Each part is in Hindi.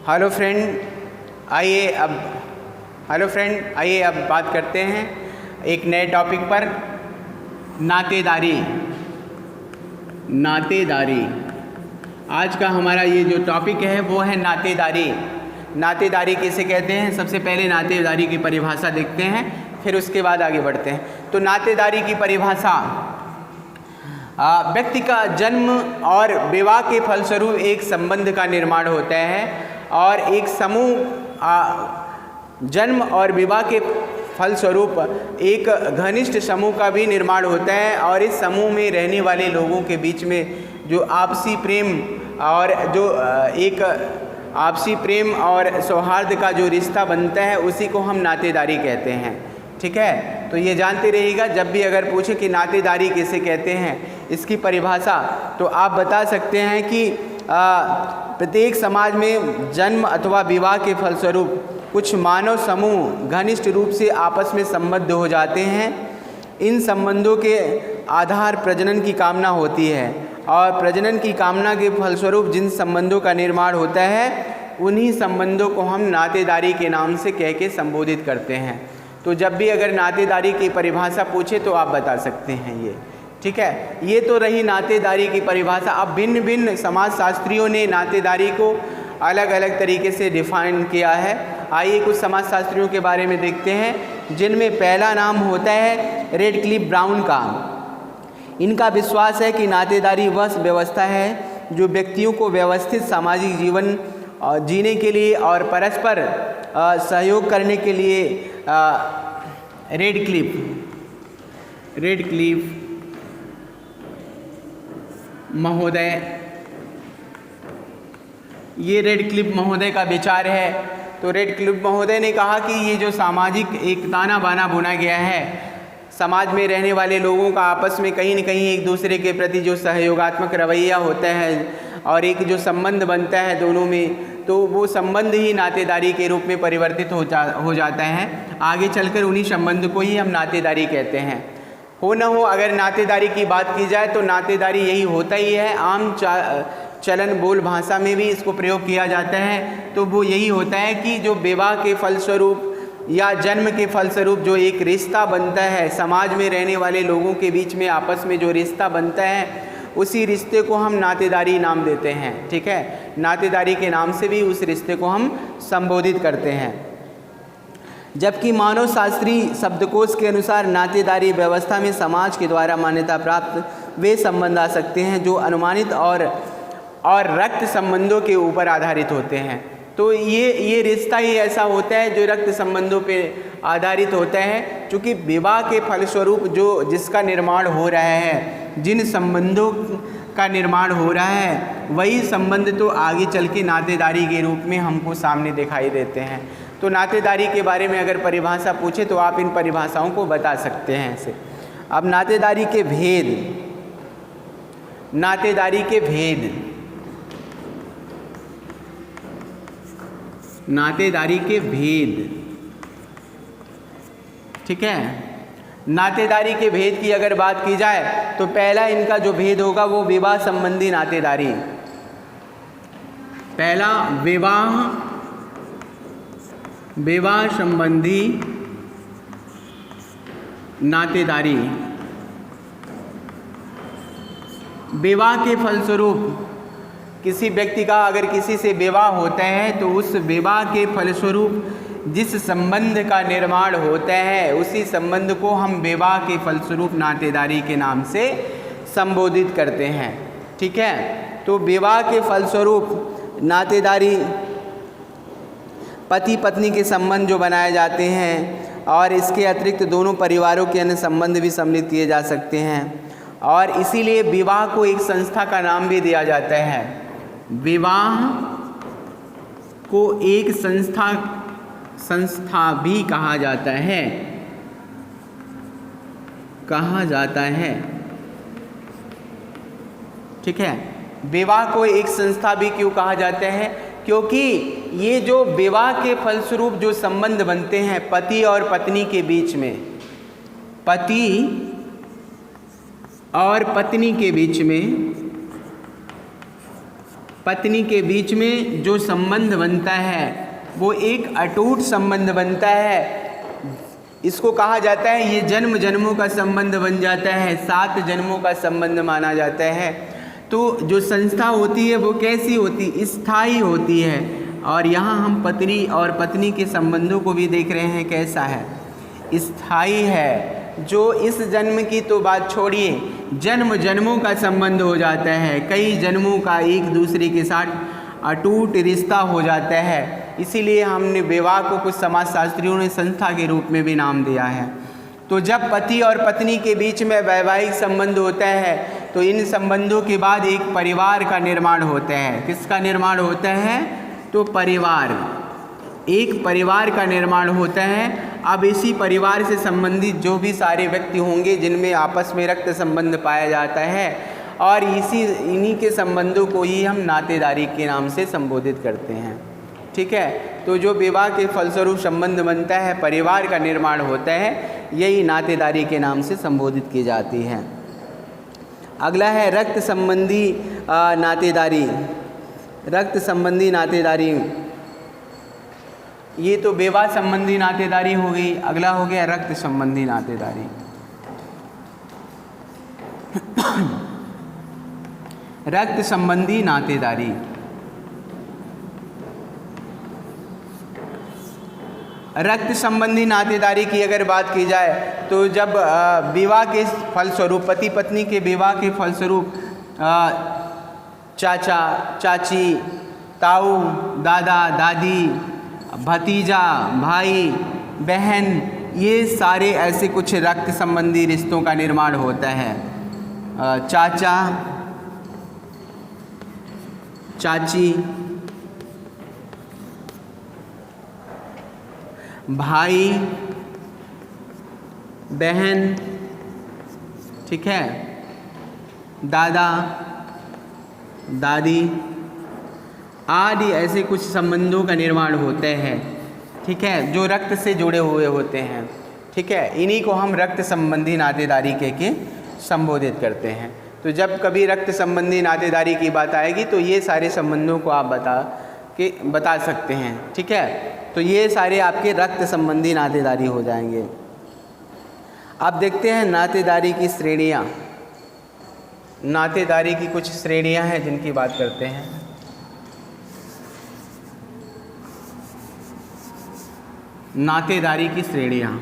हेलो फ्रेंड, आइए अब बात करते हैं एक नए टॉपिक पर, नातेदारी। आज का हमारा ये जो टॉपिक है वो है नातेदारी। नातेदारी किसे कहते हैं? सबसे पहले नातेदारी की परिभाषा देखते हैं, फिर उसके बाद आगे बढ़ते हैं। तो नातेदारी की परिभाषा, व्यक्ति का जन्म और विवाह के फलस्वरूप एक संबंध का निर्माण होता है और एक समूह जन्म और विवाह के फलस्वरूप एक घनिष्ठ समूह का भी निर्माण होता है और इस समूह में रहने वाले लोगों के बीच में जो आपसी प्रेम और सौहार्द का जो रिश्ता बनता है उसी को हम नातेदारी कहते हैं। ठीक है, तो ये जानते रहिएगा, जब भी अगर पूछे कि नातेदारी किसे कहते हैं, इसकी परिभाषा, तो आप बता सकते हैं कि प्रत्येक समाज में जन्म अथवा विवाह के फलस्वरूप कुछ मानव समूह घनिष्ठ रूप से आपस में संबद्ध हो जाते हैं। इन संबंधों के आधार प्रजनन की कामना होती है और प्रजनन की कामना के फलस्वरूप जिन संबंधों का निर्माण होता है उन्हीं संबंधों को हम नातेदारी के नाम से कह के संबोधित करते हैं। तो जब भी अगर नातेदारी की परिभाषा पूछे तो आप बता सकते हैं ये। ठीक है, ये तो रही नातेदारी की परिभाषा। अब भिन्न भिन्न समाजशास्त्रियों ने नातेदारी को अलग अलग तरीके से डिफाइन किया है। आइए कुछ समाजशास्त्रियों के बारे में देखते हैं, जिनमें पहला नाम होता है रेडक्लिफ ब्राउन का। इनका विश्वास है कि नातेदारी वह व्यवस्था है जो व्यक्तियों को व्यवस्थित सामाजिक जीवन जीने के लिए और परस्पर सहयोग करने के लिए रेडक्लिफ महोदय का विचार है। तो रेडक्लिफ महोदय ने कहा कि ये जो सामाजिक एक ताना बाना बुना गया है, समाज में रहने वाले लोगों का आपस में कहीं न कहीं एक दूसरे के प्रति जो सहयोगात्मक रवैया होता है और एक जो संबंध बनता है दोनों में, तो वो संबंध ही नातेदारी के रूप में परिवर्तित हो जाता है। आगे चलकर उन्हीं संबंध को ही हम नातेदारी कहते हैं। हो न हो, अगर नातेदारी की बात की जाए तो नातेदारी यही होता ही है। आम चलन बोल भाषा में भी इसको प्रयोग किया जाता है। तो वो यही होता है कि जो विवाह के फलस्वरूप या जन्म के फलस्वरूप जो एक रिश्ता बनता है, समाज में रहने वाले लोगों के बीच में आपस में जो रिश्ता बनता है, उसी रिश्ते को हम नातेदारी नाम देते हैं। ठीक है, नातेदारी के नाम से भी उस रिश्ते को हम संबोधित करते हैं। जबकि मानव शास्त्रीय शब्दकोश के अनुसार नातेदारी व्यवस्था में समाज के द्वारा मान्यता प्राप्त वे संबंध आ सकते हैं जो अनुमानित और रक्त संबंधों के ऊपर आधारित होते हैं। तो ये रिश्ता ही ऐसा होता है जो रक्त संबंधों पे आधारित होता है। चूँकि विवाह के फलस्वरूप जिसका निर्माण हो रहा है, जिन संबंधों का निर्माण हो रहा है, वही संबंध तो आगे चल के नातेदारी के रूप में हमको सामने दिखाई देते हैं। तो नातेदारी के बारे में अगर परिभाषा पूछे तो आप इन परिभाषाओं को बता सकते हैं ऐसे। अब नातेदारी के भेद। ठीक है, नातेदारी के भेद की अगर बात की जाए तो पहला इनका जो भेद होगा वो विवाह संबंधी नातेदारी। पहला विवाह संबंधी नातेदारी। विवाह के फलस्वरूप किसी व्यक्ति का अगर किसी से विवाह होता है तो उस विवाह के फलस्वरूप जिस संबंध का निर्माण होता है उसी संबंध को हम विवाह के फलस्वरूप नातेदारी के नाम से संबोधित करते हैं। ठीक है, तो विवाह के फलस्वरूप नातेदारी पति पत्नी के संबंध जो बनाए जाते हैं और इसके अतिरिक्त दोनों परिवारों के अन्य संबंध भी सम्मिलित किए जा सकते हैं और इसीलिए विवाह को एक संस्था का नाम भी दिया जाता है। विवाह को एक संस्था भी कहा जाता है। ठीक है, विवाह को एक संस्था भी क्यों कहा जाता है? क्योंकि ये जो विवाह के फलस्वरूप जो संबंध बनते हैं पति और पत्नी के बीच में, पति और पत्नी के बीच में पत्नी के बीच में जो संबंध बनता है वो एक अटूट संबंध बनता है। इसको कहा जाता है ये जन्म जन्मों का संबंध बन जाता है, 7 जन्मों का संबंध माना जाता है। तो जो संस्था होती है वो कैसी होती, स्थायी होती है। और यहाँ हम पत्नी और पत्नी के संबंधों को भी देख रहे हैं कैसा है, स्थायी है। जो इस जन्म की तो बात छोड़िए, जन्म जन्मों का संबंध हो जाता है, कई जन्मों का एक दूसरे के साथ अटूट रिश्ता हो जाता है। इसीलिए हमने विवाह को कुछ समाजशास्त्रियों ने संस्था के रूप में भी नाम दिया है। तो जब पति और पत्नी के बीच में वैवाहिक संबंध होता है तो इन संबंधों के बाद एक परिवार का निर्माण होता है। किसका निर्माण होता है? तो परिवार, एक परिवार का निर्माण होता है। अब इसी परिवार से संबंधित जो भी सारे व्यक्ति होंगे जिनमें आपस में रक्त संबंध पाया जाता है, और इन्हीं के संबंधों को ही हम नातेदारी के नाम से संबोधित करते हैं। ठीक है, तो जो विवाह के फलस्वरूप संबंध बनता है, परिवार का निर्माण होता है, यही नातेदारी के नाम से संबोधित की जाती है। अगला है रक्त संबंधी नातेदारी। रक्त संबंधी नातेदारी, ये तो विवाह संबंधी नातेदारी हो गई। अगला हो गया रक्त संबंधी नातेदारी। रक्त संबंधी नातेदारी, रक्त संबंधी नातेदारी की अगर बात की जाए तो जब विवाह के फलस्वरूप, पति पत्नी के विवाह के फलस्वरूप चाचा चाची, ताऊ दादा दादी, भतीजा भाई बहन, ये सारे ऐसे कुछ रक्त संबंधी रिश्तों का निर्माण होता है। चाचा चाची, भाई बहन, ठीक है, दादा दादी आदि ऐसे कुछ संबंधों का निर्माण होते हैं। ठीक है, जो रक्त से जुड़े हुए होते हैं। ठीक है, इन्हीं को हम रक्त संबंधी नातेदारी के संबोधित करते हैं। तो जब कभी रक्त संबंधी नातेदारी की बात आएगी तो ये सारे संबंधों को आप बता सकते हैं। ठीक है, तो ये सारे आपके रक्त संबंधी नातेदारी हो जाएंगे। अब देखते हैं नातेदारी की श्रेणियाँ। नातेदारी की कुछ श्रेणियाँ हैं जिनकी बात करते हैं। नातेदारी की श्रेणियाँ,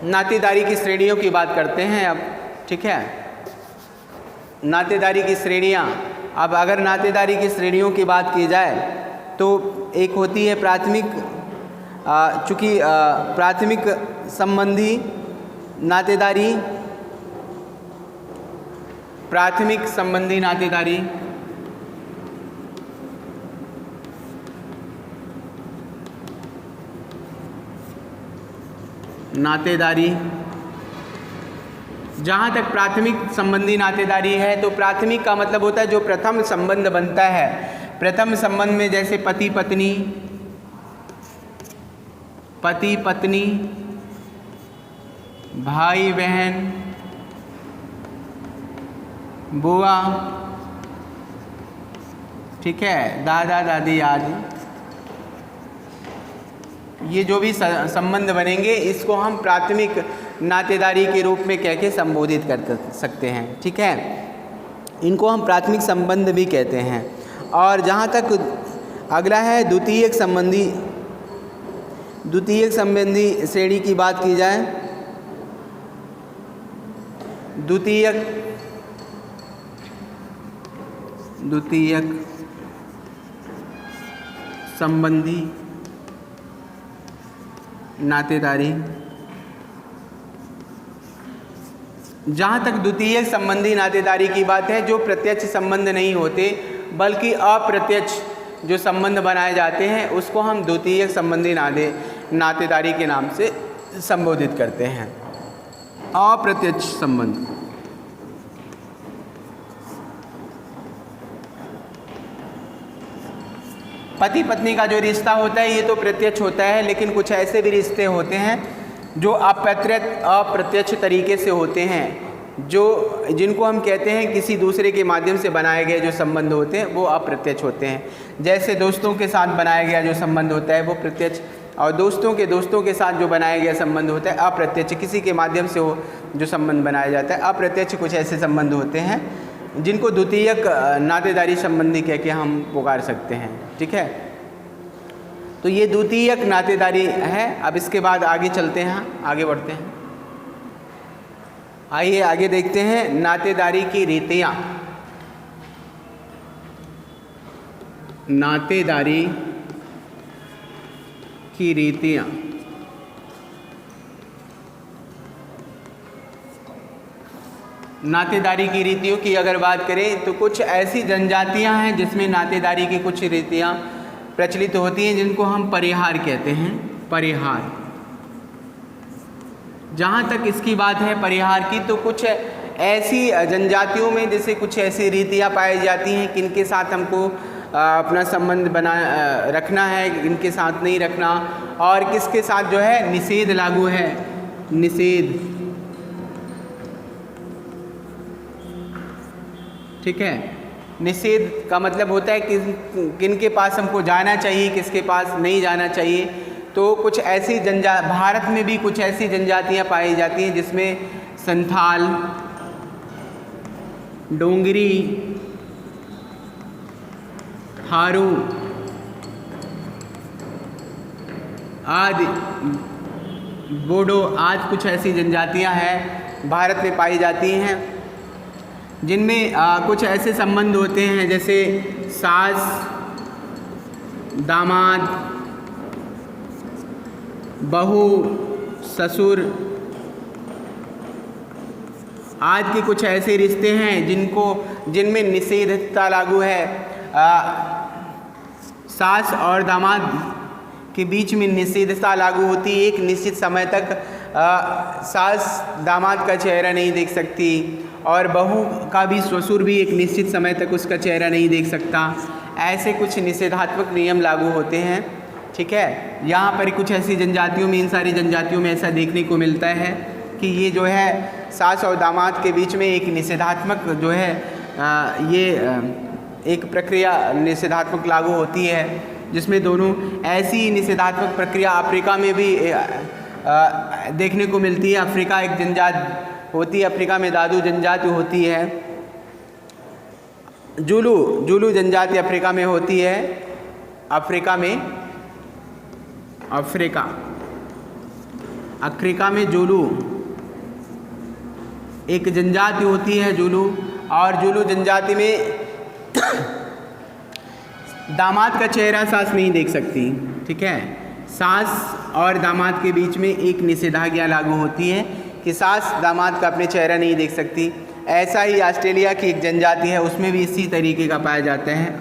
नातेदारी की श्रेणियों की बात करते हैं अब। ठीक है, नातेदारी की श्रेणियाँ। अब अगर नातेदारी की श्रेणियों की बात की जाए तो एक होती है प्राथमिक, चूँकि प्राथमिक संबंधी नातेदारी, प्राथमिक संबंधी नातेदारी, नातेदारी। जहाँ तक प्राथमिक संबंधी नातेदारी है तो प्राथमिक का मतलब होता है जो प्रथम संबंध बनता है। प्रथम संबंध में जैसे पति पत्नी, पति पत्नी, भाई बहन, बुआ, ठीक है, दादा दादी आदि, ये जो भी संबंध बनेंगे इसको हम प्राथमिक नातेदारी के रूप में कह के संबोधित कर सकते हैं। ठीक है, इनको हम प्राथमिक संबंध भी कहते हैं। और जहाँ तक अगला है द्वितीयक संबंधी, द्वितीयक संबंधी श्रेणी की बात की जाए, द्वितीयक संबंधी नातेदारी। जहाँ तक द्वितीयक संबंधी नातेदारी की बात है, जो प्रत्यक्ष संबंध नहीं होते बल्कि अप्रत्यक्ष जो संबंध बनाए जाते हैं उसको हम द्वितीयक संबंधी नातेदारी के नाम से संबोधित करते हैं। अप्रत्यक्ष संबंध। पति पत्नी का जो रिश्ता होता है ये तो प्रत्यक्ष होता है, लेकिन कुछ ऐसे भी रिश्ते होते हैं जो अप्रत्यक्ष तरीके से होते हैं, जिनको हम कहते हैं किसी दूसरे के माध्यम से बनाए गए जो संबंध होते हैं वो अप्रत्यक्ष होते हैं। जैसे दोस्तों के साथ बनाया गया जो संबंध होता है वो प्रत्यक्ष, और दोस्तों के साथ जो बनाया गया संबंध होता है अप्रत्यक्ष, किसी के माध्यम से हो जो संबंध बनाया जाता है अप्रत्यक्ष। कुछ ऐसे संबंध होते हैं जिनको द्वितीयक नातेदारी संबंधी कह के हम पुकार सकते हैं। ठीक है, तो ये द्वितीयक नातेदारी है। अब इसके बाद आगे चलते हैं, आगे बढ़ते हैं। आइए आगे देखते हैं नातेदारी की रीतियाँ। नातेदारी की रीतियाँ। नातेदारी की रीतियों की अगर बात करें तो कुछ ऐसी जनजातियां हैं जिसमें नातेदारी की कुछ रीतियां प्रचलित होती हैं जिनको हम परिहार कहते हैं। परिहार, जहाँ तक इसकी बात है परिहार की, तो कुछ ऐसी जनजातियों में जैसे कुछ ऐसी रीतियाँ पाई जाती हैं कि इनके साथ हमको अपना संबंध बना रखना है, इनके साथ नहीं रखना, और किसके साथ जो है निषेध लागू है। निषेध, ठीक है, निषेध का मतलब होता है कि किनके पास हमको जाना चाहिए, किसके पास नहीं जाना चाहिए। तो कुछ ऐसी भारत में भी कुछ ऐसी जनजातियां पाई जाती हैं जिसमें संथाल, डोंगरी, थारू आदि, बोडो आदि कुछ ऐसी जनजातियां हैं भारत में पाई जाती हैं जिनमें कुछ ऐसे संबंध होते हैं जैसे सास, दामाद, बहू, ससुर आदि के कुछ ऐसे रिश्ते हैं जिनमें निषेधता लागू है। सास और दामाद के बीच में निषेधता लागू होती है। एक निश्चित समय तक सास दामाद का चेहरा नहीं देख सकती, और बहू का भी ससुर भी एक निश्चित समय तक उसका चेहरा नहीं देख सकता। ऐसे कुछ निषेधात्मक नियम लागू होते हैं। ठीक है, यहाँ पर कुछ ऐसी जनजातियों में, इन सारी जनजातियों में ऐसा देखने को मिलता है कि ये जो है सास और दामाद के बीच में एक निषेधात्मक जो है ये एक प्रक्रिया निषेधात्मक लागू होती है, जिसमें दोनों ऐसी निषेधात्मक प्रक्रिया अफ्रीका में भी देखने को मिलती है। अफ्रीका एक जनजाति होती है, अफ्रीका में दादू जनजाति होती है। जुलू जनजाति अफ्रीका में होती है। अफ्रीका में जुलू एक जनजाति होती है, जुलू। और जुलू जनजाति में दामाद का चेहरा सास नहीं देख सकती। ठीक है, सास और दामाद के बीच में एक निषेधाज्ञा लागू होती है कि सास दामाद का अपने चेहरा नहीं देख सकती। ऐसा ही ऑस्ट्रेलिया की एक जनजाति है, उसमें भी इसी तरीके का पाया जाता है।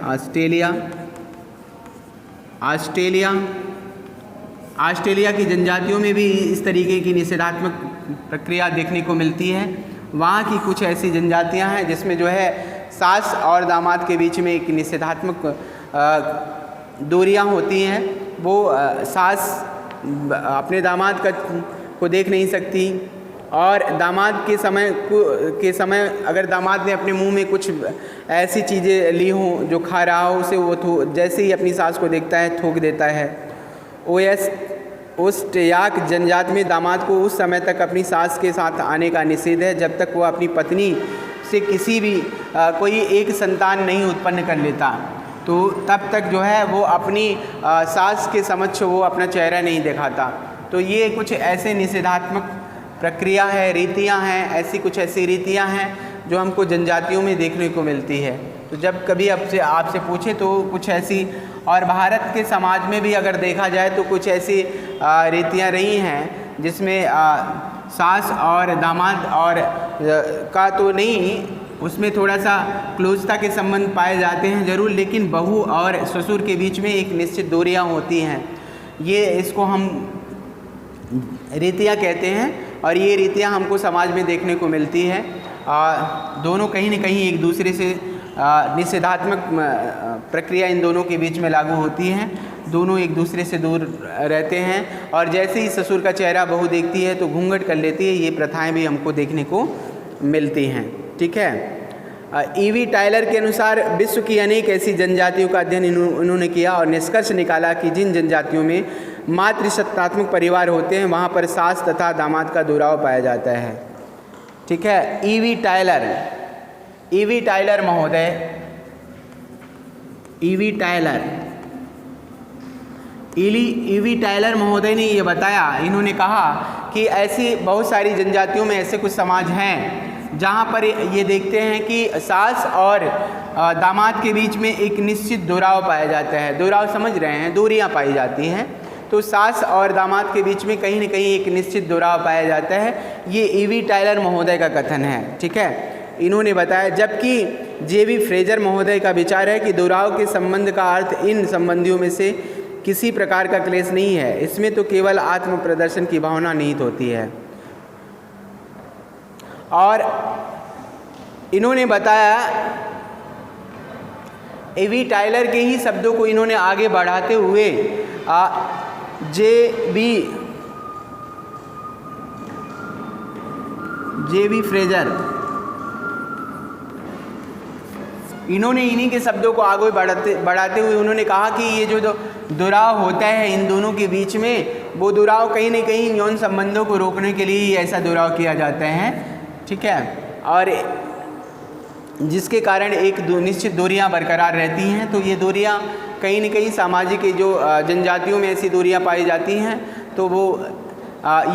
ऑस्ट्रेलिया की जनजातियों में भी इस तरीके की निषेधात्मक प्रक्रिया देखने को मिलती है। वहाँ की कुछ ऐसी जनजातियाँ हैं जिसमें जो है सास और दामाद के बीच में एक निषेधात्मक दूरियाँ होती हैं। वो सास अपने दामाद को देख नहीं सकती, और दामाद के समय अगर दामाद ने अपने मुंह में कुछ ऐसी चीज़ें ली हों जो खा रहा हो, उसे वो जैसे ही अपनी सास को देखता है थूक देता है। ओस्ट्रियाक जनजाति में दामाद को उस समय तक अपनी सास के साथ आने का निषेध है जब तक वो अपनी पत्नी से किसी भी कोई एक संतान नहीं उत्पन्न कर लेता। तो तब तक जो है वो अपनी सास के समक्ष वो अपना चेहरा नहीं दिखाता। तो ये कुछ ऐसे निषेधात्मक प्रक्रिया है, रीतियाँ हैं, ऐसी कुछ ऐसी रीतियाँ हैं जो हमको जनजातियों में देखने को मिलती है। तो जब कभी आपसे पूछे तो कुछ ऐसी, और भारत के समाज में भी अगर देखा जाए तो कुछ ऐसी रीतियाँ रही हैं जिसमें सास और दामाद और का तो नहीं, उसमें थोड़ा सा क्लोजता के संबंध पाए जाते हैं ज़रूर, लेकिन बहू और ससुर के बीच में एक निश्चित दूरियाँ होती हैं। ये इसको हम रीतियाँ कहते हैं, और ये रीतियाँ हमको समाज में देखने को मिलती है। दोनों कहीं न कहीं एक दूसरे से निषेधात्मक प्रक्रिया इन दोनों के बीच में लागू होती है। दोनों एक दूसरे से दूर रहते हैं और जैसे ही ससुर का चेहरा बहू देखती है तो घूंघट कर लेती है। ये प्रथाएं भी हमको देखने को मिलती हैं। ठीक है। ईवी टायलर के अनुसार विश्व की अनेक ऐसी जनजातियों का अध्ययन उन्होंने किया और निष्कर्ष निकाला कि जिन जनजातियों में मातृसत्तात्मक परिवार होते हैं वहाँ पर सास तथा दामाद का दुराव पाया जाता है। ठीक है। ईवी टायलर महोदय, ईवी टायलर महोदय ने ये बताया, इन्होंने कहा कि ऐसी बहुत सारी जनजातियों में ऐसे कुछ समाज हैं जहाँ पर ये देखते हैं कि सास और दामाद के बीच में एक निश्चित दुराव पाया जाता है। दुराव समझ रहे हैं, दूरियाँ पाई जाती हैं। तो सास और दामाद के बीच में कहीं न कहीं एक निश्चित दुराव पाया जाता है। ये ईवी टायलर महोदय का कथन है। ठीक है। इन्होंने बताया, जबकि जेबी फ्रेजर महोदय का विचार है कि दुराव के संबंध का अर्थ इन संबंधियों में से किसी प्रकार का क्लेश नहीं है, इसमें तो केवल आत्म प्रदर्शन की भावना निहित होती है। और इन्होंने बताया, ईवी टायलर के ही शब्दों को इन्होंने आगे बढ़ाते हुए जेबी फ्रेजर, इन्होंने इन्हीं के शब्दों को आगे बढ़ाते हुए उन्होंने कहा कि ये जो दुराव होता है इन दोनों के बीच में, वो दुराव कहीं न कहीं यौन संबंधों को रोकने के लिए ऐसा दुराव किया जाता है। ठीक है। और जिसके कारण एक निश्चित दूरियां बरकरार रहती हैं। तो ये दूरियां कहीं न कहीं सामाजिक जो जनजातियों में ऐसी दूरियां पाई जाती हैं, तो वो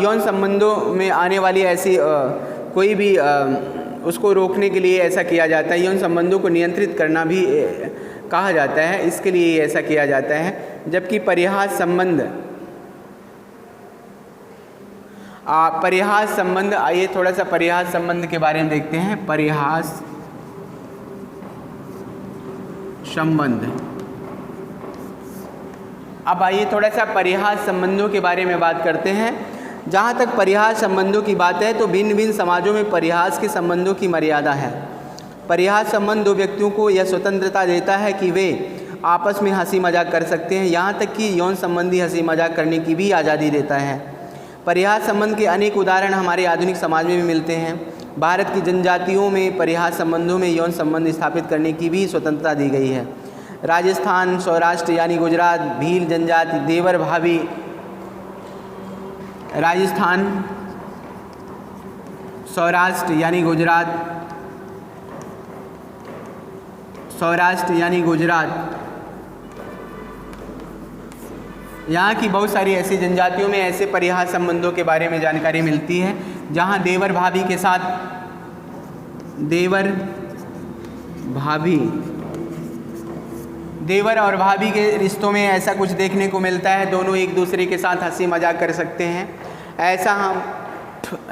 यौन संबंधों में आने वाली ऐसी कोई भी उसको रोकने के लिए ऐसा किया जाता है। यौन संबंधों को नियंत्रित करना भी कहा जाता है, इसके लिए ऐसा किया जाता है। जबकि परिहास संबंध, आइए थोड़ा सा परिहास संबंध के बारे में देखते हैं। परिहास संबंध, अब आइए थोड़ा सा परिहास संबंधों के बारे में बात करते हैं। जहाँ तक परिहास संबंधों की बात है तो भिन्न भिन्न समाजों में परिहास के संबंधों की मर्यादा है। परिहास संबंध दो व्यक्तियों को यह स्वतंत्रता देता है कि वे आपस में हंसी मजाक कर सकते हैं, यहाँ तक कि यौन संबंधी हंसी मजाक करने की भी आज़ादी देता है। परिहास संबंध के अनेक उदाहरण हमारे आधुनिक समाज में भी मिलते हैं। भारत की जनजातियों में परिहास संबंधों में यौन संबंध स्थापित करने की भी स्वतंत्रता दी गई है। राजस्थान, सौराष्ट्र यानी गुजरात, भील जनजाति, देवर भाभी, राजस्थान, सौराष्ट्र यानी गुजरात, यहाँ की बहुत सारी ऐसी जनजातियों में ऐसे परिहास संबंधों के बारे में जानकारी मिलती है जहाँ देवर और भाभी के रिश्तों में ऐसा कुछ देखने को मिलता है। दोनों एक दूसरे के साथ हंसी मजाक कर सकते हैं। ऐसा हम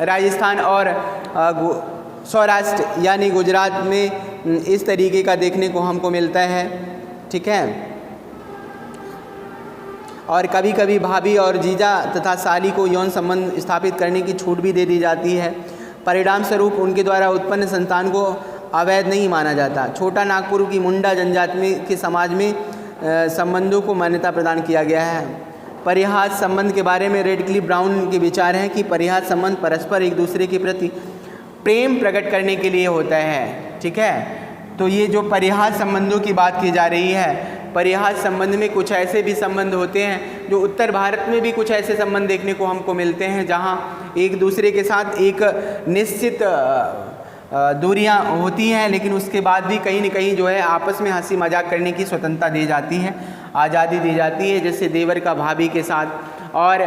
राजस्थान और सौराष्ट्र यानी गुजरात में इस तरीके का देखने को हमको मिलता है। ठीक है। और कभी कभी भाभी और जीजा तथा साली को यौन संबंध स्थापित करने की छूट भी दे दी जाती है। परिणाम स्वरूप उनके द्वारा उत्पन्न संतान को अवैध नहीं माना जाता। छोटा नागपुर की मुंडा जनजाति के समाज में संबंधों को मान्यता प्रदान किया गया है। परिहास संबंध के बारे में रेडक्लिफ ब्राउन के विचार हैं कि परिहास संबंध परस्पर एक दूसरे के प्रति प्रेम प्रकट करने के लिए होता है। ठीक है। तो ये जो परिहास संबंधों की बात की जा रही है, परिहास संबंध में कुछ ऐसे भी संबंध होते हैं जो उत्तर भारत में भी कुछ ऐसे संबंध देखने को हमको मिलते हैं जहाँ एक दूसरे के साथ एक निश्चित दूरियां होती हैं, लेकिन उसके बाद भी कहीं न कहीं जो है आपस में हंसी मजाक करने की स्वतंत्रता दी जाती है, आज़ादी दी जाती है। जैसे देवर का भाभी के साथ और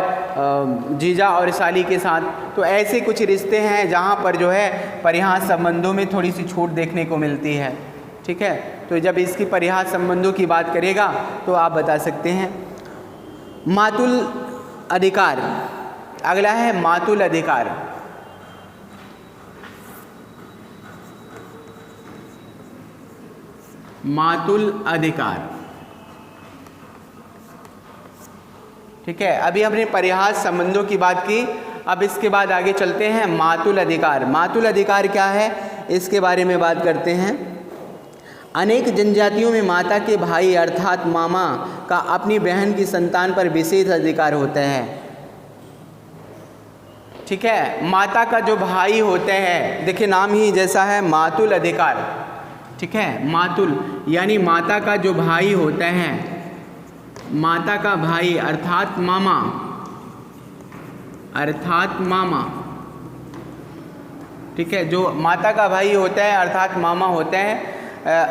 जीजा और साली के साथ। तो ऐसे कुछ रिश्ते हैं जहाँ पर जो है परिहास संबंधों में थोड़ी सी छूट देखने को मिलती है। ठीक है। तो जब इसकी परिहास संबंधों की बात करेगा तो आप बता सकते हैं। मातुल अधिकार, अगला है मातुल अधिकार। मातुल अधिकार। ठीक है। अभी हमने परिहास संबंधों की बात की, अब इसके बाद आगे चलते हैं मातुल अधिकार। मातुल अधिकार क्या है इसके बारे में बात करते हैं। अनेक जनजातियों में माता के भाई अर्थात मामा का अपनी बहन की संतान पर विशेष अधिकार होता है। ठीक है, माता का जो भाई होते हैं, देखिए नाम ही जैसा है, मातुल अधिकार। ठीक है, मातुल यानी माता का जो भाई होते हैं, माता का भाई अर्थात मामा, अर्थात मामा। ठीक है, जो माता का भाई होता है अर्थात मामा होते हैं,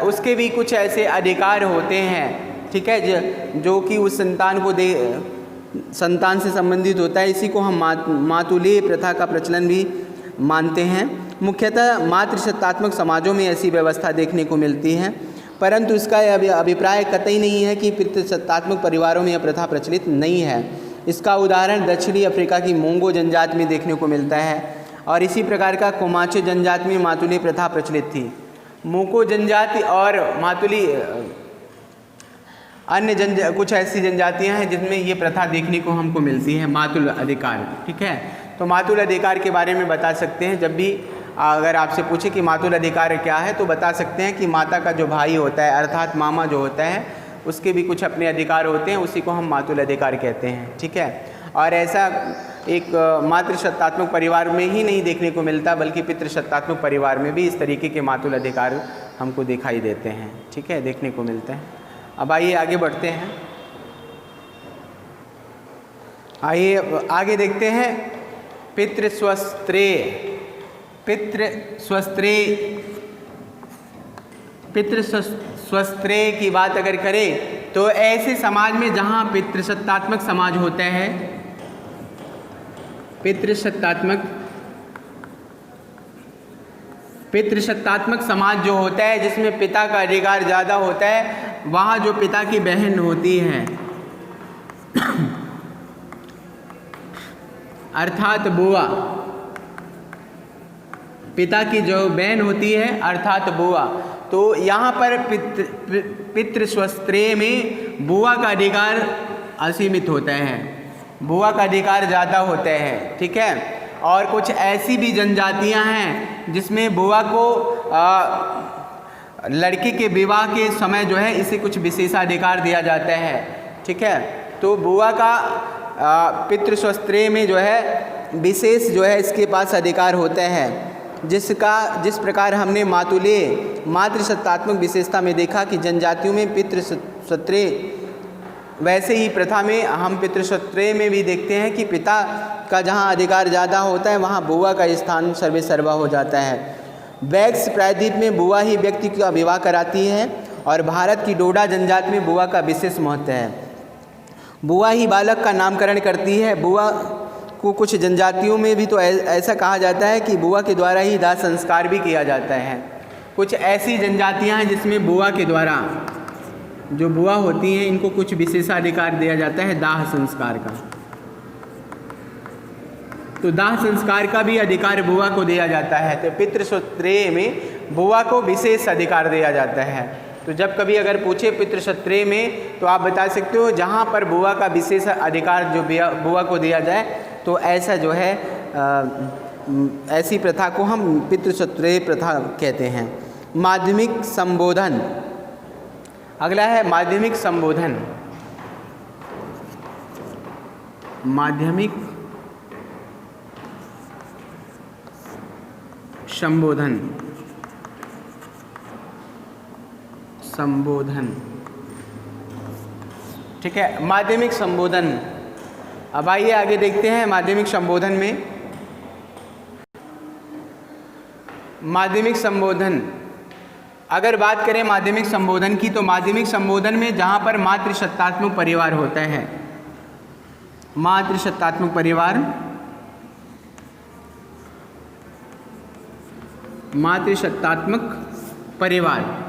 उसके भी कुछ ऐसे अधिकार होते हैं। ठीक है, जो कि उस संतान को संतान से संबंधित होता है। इसी को हम मातुलेय प्रथा का प्रचलन भी मानते हैं। मुख्यतः मातृसत्तात्मक समाजों में ऐसी व्यवस्था देखने को मिलती है, परंतु इसका अभिप्राय कतई नहीं है कि पितृसत्तात्मक परिवारों में यह प्रथा प्रचलित नहीं है। इसका उदाहरण दक्षिणी अफ्रीका की मोंगो जनजाति में देखने को मिलता है और इसी प्रकार का कोमाचे जनजाति में मातुलेय प्रथा प्रचलित थी। मोको जनजाति और मातुली अन्य कुछ ऐसी जनजातियां हैं जिनमें ये प्रथा देखने को हमको मिलती है, मातुल अधिकार। ठीक है, तो मातुल अधिकार के बारे में बता सकते हैं, जब भी अगर आपसे पूछे कि मातुल अधिकार क्या है तो बता सकते हैं कि माता का जो भाई होता है अर्थात मामा जो होता है उसके भी कुछ अपने अधिकार होते हैं, उसी को हम मातुल अधिकार कहते हैं। ठीक है, और ऐसा एक मातृसत्तात्मक परिवार में ही नहीं देखने को मिलता, बल्कि पितृसत्तात्मक परिवार में भी इस तरीके के मातुल अधिकार हमको दिखाई देते हैं। ठीक है, देखने को मिलते हैं। अब आइए आगे बढ़ते हैं, आइए आगे देखते हैं पितृस्वस्त्रेय। पितृस्वस्त्रेय की बात अगर करें तो ऐसे समाज में जहाँ पितृसत्तात्मक समाज होता है, पितृसत्तात्मक समाज जो होता है जिसमें पिता का अधिकार ज़्यादा होता है, वहाँ जो पिता की बहन होती है अर्थात बुआ, पिता की जो बहन होती है अर्थात बुआ, तो यहाँ पर पितृस्वस्त्रेय में बुआ का अधिकार असीमित होता है, बुआ का अधिकार ज़्यादा होता है। ठीक है, और कुछ ऐसी भी जनजातियाँ हैं जिसमें बुआ को लड़के के विवाह के समय जो है इसे कुछ विशेषाधिकार दिया जाता है। ठीक है, तो बुआ का पितृस्वस्त्रेय में जो है विशेष जो है इसके पास अधिकार होते हैं, जिस प्रकार हमने मातुलेय मातृसत्तात्मक विशेषता में देखा कि जनजातियों में पितृस्वस्त्रेय, वैसे ही प्रथा में हम पितृस्वस्त्रेय में भी देखते हैं कि पिता का जहाँ अधिकार ज़्यादा होता है वहाँ बुआ का स्थान सर्वेसर्वा हो जाता है। वैक्स प्रायद्वीप में बुआ ही व्यक्ति का विवाह कराती है और भारत की डोडा जनजाति में बुआ का विशेष महत्व है। बुआ ही बालक का नामकरण करती है। बुआ को कुछ जनजातियों में भी तो ऐसा कहा जाता है कि बुआ के द्वारा ही दाह संस्कार भी किया जाता है। कुछ ऐसी जनजातियां हैं जिसमें बुआ के द्वारा, जो बुआ होती हैं इनको कुछ विशेषाधिकार दिया जाता है दाह संस्कार का, तो दाह संस्कार का भी अधिकार बुआ को दिया जाता है। तो पितृस्वत्रेय में बुआ को विशेष अधिकार दिया जाता है। तो जब कभी अगर पूछे पितृस्वत्रेय में तो आप बता सकते हो जहाँ पर बुआ का विशेष अधिकार जो बुआ को दिया जाए, तो ऐसा जो है ऐसी प्रथा को हम पितृस्वत्रेय प्रथा कहते हैं। माध्यमिक संबोधन, अगला है माध्यमिक संबोधन। माध्यमिक संबोधन, ठीक है, माध्यमिक संबोधन। अब आइए आगे देखते हैं माध्यमिक संबोधन में। माध्यमिक संबोधन, अगर बात करें माध्यमिक संबोधन की, तो माध्यमिक संबोधन में जहाँ पर मातृसत्तात्मक परिवार होता है, मातृसत्तात्मक परिवार, मातृसत्तात्मक परिवार,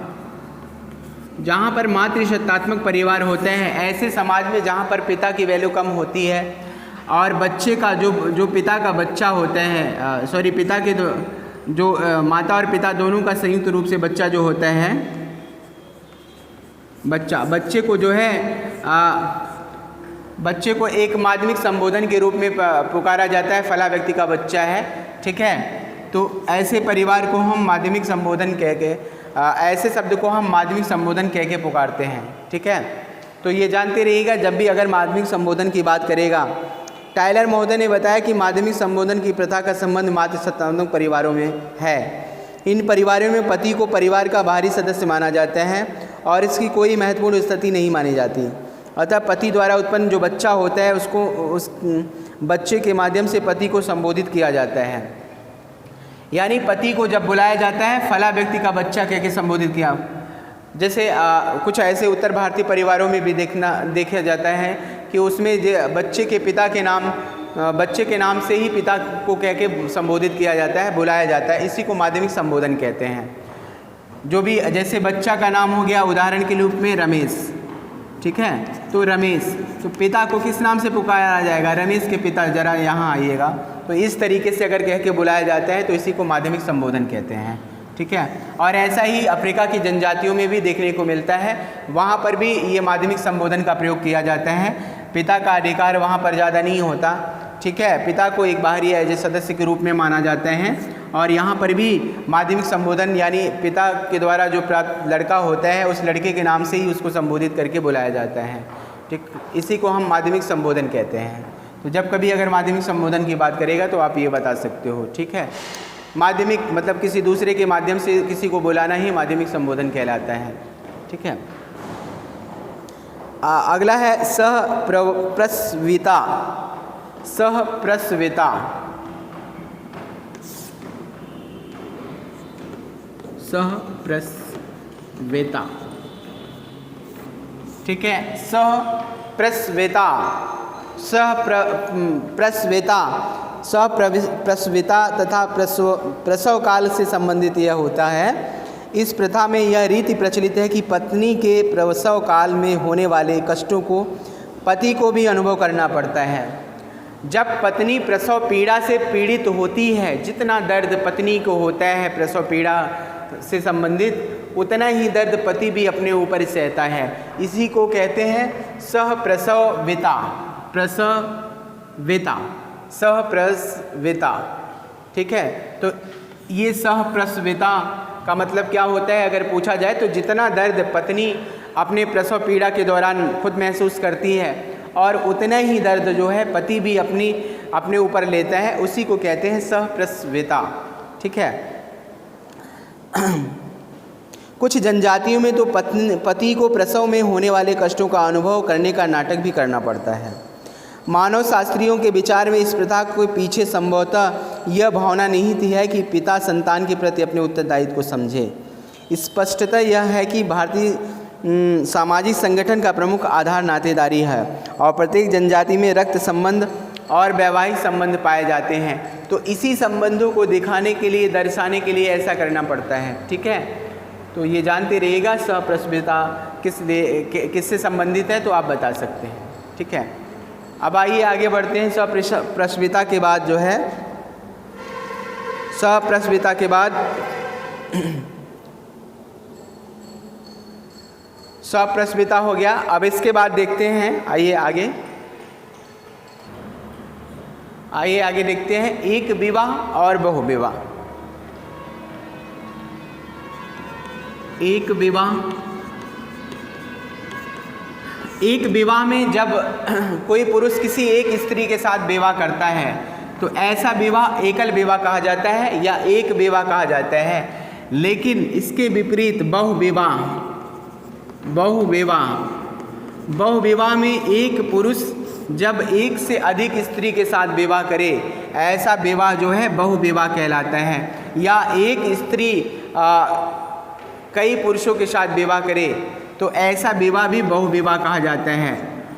जहाँ पर मातृसत्तात्मक परिवार होते हैं, ऐसे समाज में जहाँ पर पिता की वैल्यू कम होती है और बच्चे का जो पिता का बच्चा होता है, पिता के जो माता और पिता दोनों का संयुक्त रूप से बच्चा जो होता है, बच्चे को जो है बच्चे को एक माध्यमिक संबोधन के रूप में पुकारा जाता है, फला व्यक्ति का बच्चा है। ठीक है, तो ऐसे परिवार को हम माध्यमिक संबोधन कह के ऐसे शब्द को हम माध्यमिक संबोधन कह के पुकारते हैं। ठीक है, तो ये जानते रहिएगा जब भी अगर माध्यमिक संबोधन की बात करेगा। टायलर महोदय ने बताया कि माध्यमिक संबोधन की प्रथा का संबंध मातृ सत्तात्मक परिवारों में है। इन परिवारों में पति को परिवार का बाहरी सदस्य माना जाता है और इसकी कोई महत्वपूर्ण स्थिति नहीं मानी जाती। अतः पति द्वारा उत्पन्न जो बच्चा होता है उसको उस बच्चे के माध्यम से पति को संबोधित किया जाता है। यानी पति को जब बुलाया जाता है फला व्यक्ति का बच्चा कह के संबोधित किया। जैसे कुछ ऐसे उत्तर भारतीय परिवारों में भी देखा जाता है कि उसमें बच्चे के पिता के नाम बच्चे के नाम से ही पिता को कह के संबोधित किया जाता है, बुलाया जाता है। इसी को माध्यमिक संबोधन कहते हैं। जो भी जैसे बच्चा का नाम हो गया उदाहरण के रूप में रमेश, ठीक है, तो रमेश, तो पिता को किस नाम से पुकारा जाएगा? रमेश के पिता जरा यहाँ आइएगा। तो इस तरीके से अगर कह के बुलाया जाता है तो इसी को माध्यमिक संबोधन कहते हैं। ठीक है, और ऐसा ही अफ्रीका की जनजातियों में भी देखने को मिलता है। वहाँ पर भी ये माध्यमिक संबोधन का प्रयोग किया जाता है। पिता का अधिकार वहाँ पर ज़्यादा नहीं होता। ठीक है, पिता को एक बाहरी एज सदस्य के रूप में माना जाता है। और यहाँ पर भी माध्यमिक संबोधन यानी पिता के द्वारा जो प्राप्त लड़का होता है उस लड़के के नाम से ही उसको संबोधित करके बुलाया जाता है। ठीक, इसी को हम माध्यमिक संबोधन कहते हैं। तो जब कभी अगर माध्यमिक संबोधन की बात करेगा तो आप ये बता सकते हो। ठीक है, माध्यमिक मतलब किसी दूसरे के माध्यम से किसी को बुलाना ही माध्यमिक संबोधन कहलाता है। ठीक है, अगला है सहप्रसविता। सहप्रसविता, सहप्रसविता। ठीक है, सहप्रसविता, सहप्रसविता, सहप्रसविता तथा प्रसव काल से संबंधित यह होता है। इस प्रथा में यह रीति प्रचलित है कि पत्नी के प्रसव काल में होने वाले कष्टों को पति को भी अनुभव करना पड़ता है। जब पत्नी प्रसव पीड़ा से पीड़ित होती है, जितना दर्द पत्नी को होता है प्रसव पीड़ा से संबंधित, उतना ही दर्द पति भी अपने ऊपर सहता है। इसी को कहते हैं सहप्रसविता। प्रसविता, सहप्रसविता। ठीक है, तो ये सहप्रसविता का मतलब क्या होता है अगर पूछा जाए तो जितना दर्द पत्नी अपने प्रसव पीड़ा के दौरान खुद महसूस करती है और उतना ही दर्द जो है पति भी अपने ऊपर लेता है, उसी को कहते हैं सहप्रसविता। ठीक है, कुछ जनजातियों में तो पति को प्रसव में होने वाले कष्टों का अनुभव करने का नाटक भी करना पड़ता है। मानव शास्त्रियों के विचार में इस प्रथा के पीछे संभवतः यह भावना निहित है कि पिता संतान के प्रति अपने उत्तरदायित्व को समझे। स्पष्टतः यह है कि भारतीय सामाजिक संगठन का प्रमुख आधार नातेदारी है और प्रत्येक जनजाति में रक्त संबंध और वैवाहिक संबंध पाए जाते हैं। तो इसी संबंधों को दिखाने के लिए, दर्शाने के लिए ऐसा करना पड़ता है। ठीक है, तो ये जानते रहिएगा सहप्रसविता किससे संबंधित है तो आप बता सकते हैं। ठीक है, अब आइए आगे बढ़ते हैं। सहप्रसविता के बाद जो है, सहप्रसविता के बाद सहप्रसविता हो गया। अब इसके बाद देखते हैं, आइए आगे देखते हैं एक विवाह और बहुविवाह। एक विवाह में जब कोई पुरुष किसी एक स्त्री के साथ विवाह करता है तो ऐसा विवाह एकल विवाह कहा जाता है या एक विवाह कहा जाता है। लेकिन इसके विपरीत बहुविवाह में एक पुरुष जब एक से अधिक स्त्री के साथ विवाह करे, ऐसा विवाह जो है बहुविवाह कहलाता है। या एक स्त्री कई पुरुषों के साथ विवाह करे तो ऐसा विवाह भी बहुविवाह कहा जाता है।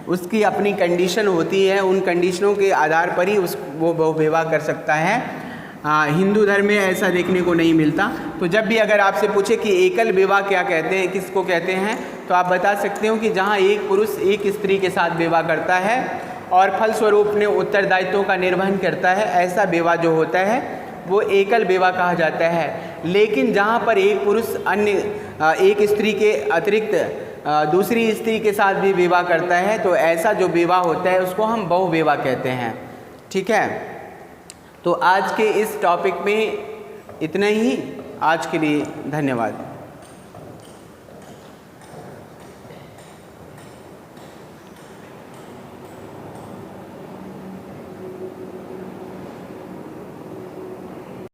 उसकी अपनी कंडीशन होती है, उन कंडीशनों के आधार पर ही वो बहुविवाह कर सकता है। हिंदू धर्म में ऐसा देखने को नहीं मिलता। तो जब भी अगर आपसे पूछे कि एकल विवाह क्या कहते हैं, किसको कहते हैं, तो आप बता सकते हो कि जहाँ एक पुरुष एक स्त्री के साथ विवाह करता है और फलस्वरूप अपने उत्तरदायित्वों का निर्वहन करता है, ऐसा विवाह जो होता है वो एकल विवाह कहा जाता है। लेकिन जहाँ पर एक पुरुष अन्य एक स्त्री के अतिरिक्त दूसरी स्त्री के साथ भी विवाह करता है तो ऐसा जो विवाह होता है उसको हम बहुविवाह कहते हैं। ठीक है, तो आज के इस टॉपिक में इतना ही। आज के लिए धन्यवाद।